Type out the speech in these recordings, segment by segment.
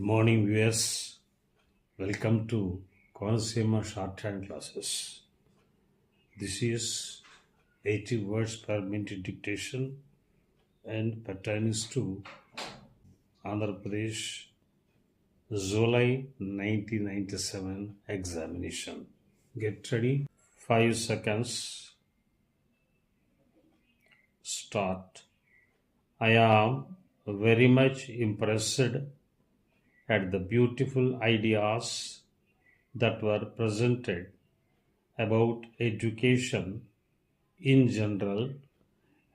Morning viewers, welcome to Consumer Shorthand classes. This is 80 words per minute dictation and pertains to Andhra Pradesh July 1997 examination. Get ready, 5 seconds, start. I am very much impressed at the beautiful ideas that were presented about education in general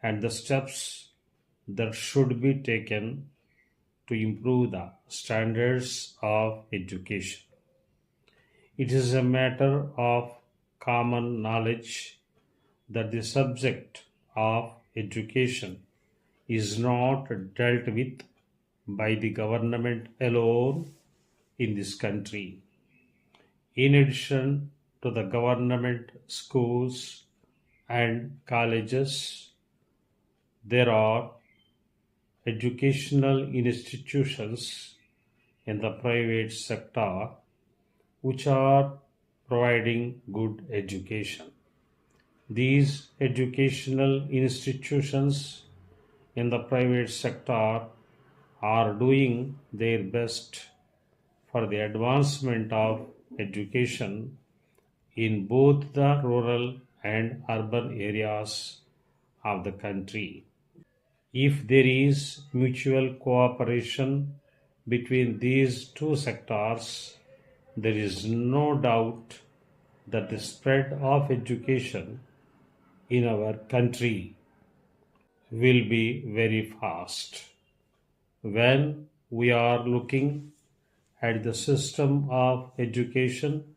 and the steps that should be taken to improve the standards of education. It is a matter of common knowledge that the subject of education is not dealt with by the government alone in this country. In addition to the government schools and colleges, there are educational institutions in the private sector which are providing good education. These educational institutions in the private sector are doing their best for the advancement of education in both the rural and urban areas of the country. If there is mutual cooperation between these two sectors, there is no doubt that the spread of education in our country will be very fast. When we are looking at the system of education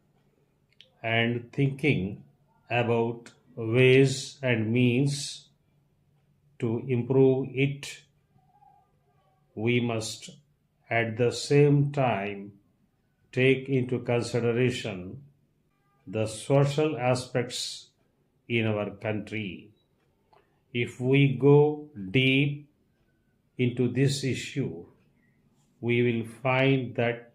and thinking about ways and means to improve it, we must at the same time take into consideration the social aspects in our country. If we go deep into this issue, we will find that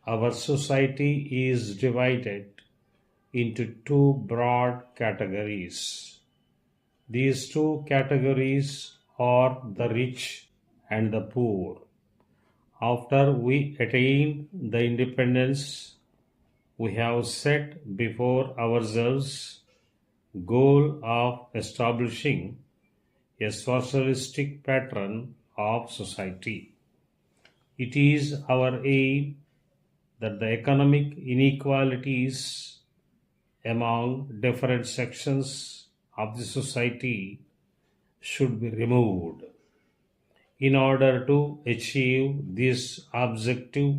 our society is divided into two broad categories. These two categories are the rich and the poor. After we attain the independence, we have set before ourselves goal of establishing a socialistic pattern of society. It is our aim that the economic inequalities among different sections of the society should be removed. In order to achieve this objective,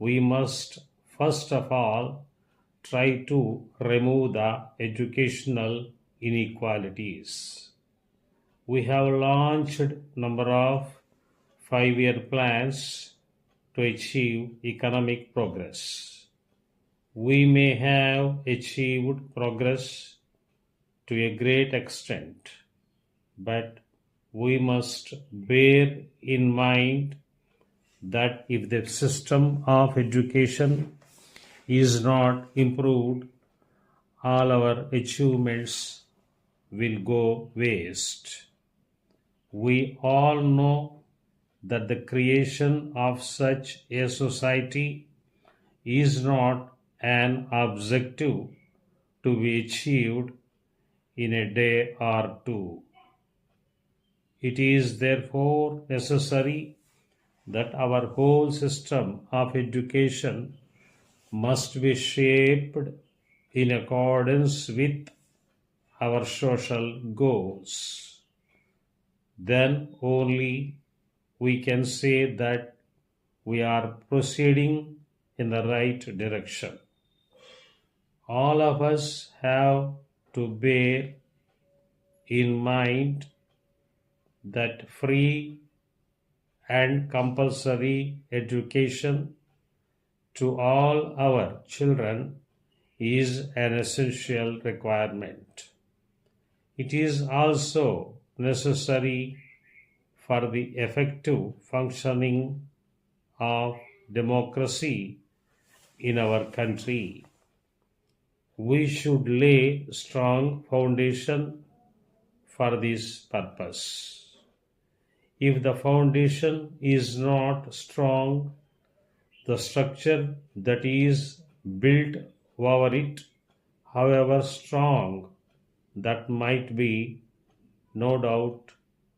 we must first of all try to remove the educational inequalities. We have launched number of 5-year plans to achieve economic progress. We may have achieved progress to a great extent, but we must bear in mind that if the system of education is not improved, all our achievements will go waste. We all know that the creation of such a society is not an objective to be achieved in a day or two. It is therefore necessary that our whole system of education must be shaped in accordance with our social goals. Then only we can say that we are proceeding in the right direction. All of us have to bear in mind that free and compulsory education to all our children is an essential requirement. It is also necessary for the effective functioning of democracy in our country. We should lay strong foundation for this purpose. If the foundation is not strong, the structure that is built over it, however strong that might be, no doubt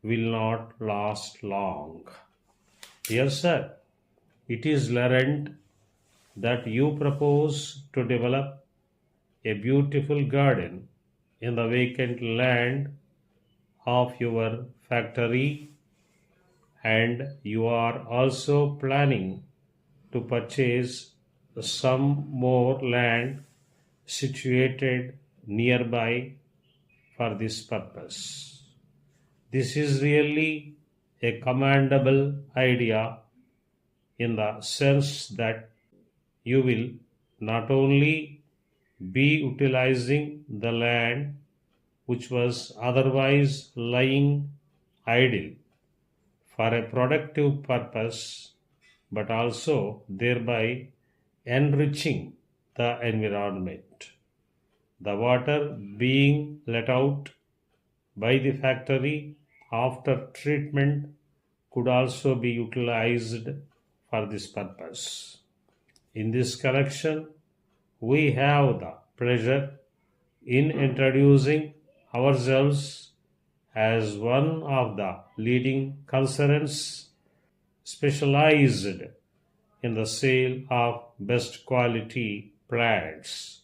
will not last long. Yes, sir, it is learned that you propose to develop a beautiful garden in the vacant land of your factory, and you are also planning to purchase some more land situated nearby for this purpose. This is really a commendable idea in the sense that you will not only be utilizing the land which was otherwise lying idle for a productive purpose, but also thereby enriching the environment. The water being let out by the factory after treatment could also be utilized for this purpose. In this collection, we have the pleasure in introducing ourselves as one of the leading concerns specialized in the sale of best quality plants.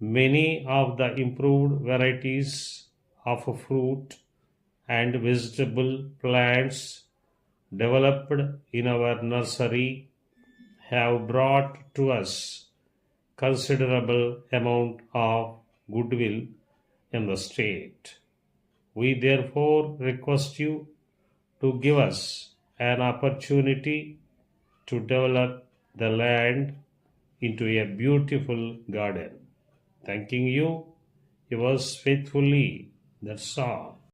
Many of the improved varieties of fruit and vegetable plants developed in our nursery have brought to us considerable amount of goodwill in the state. We therefore request you to give us an opportunity to develop the land into a beautiful garden. Thanking you, yours faithfully, that's all.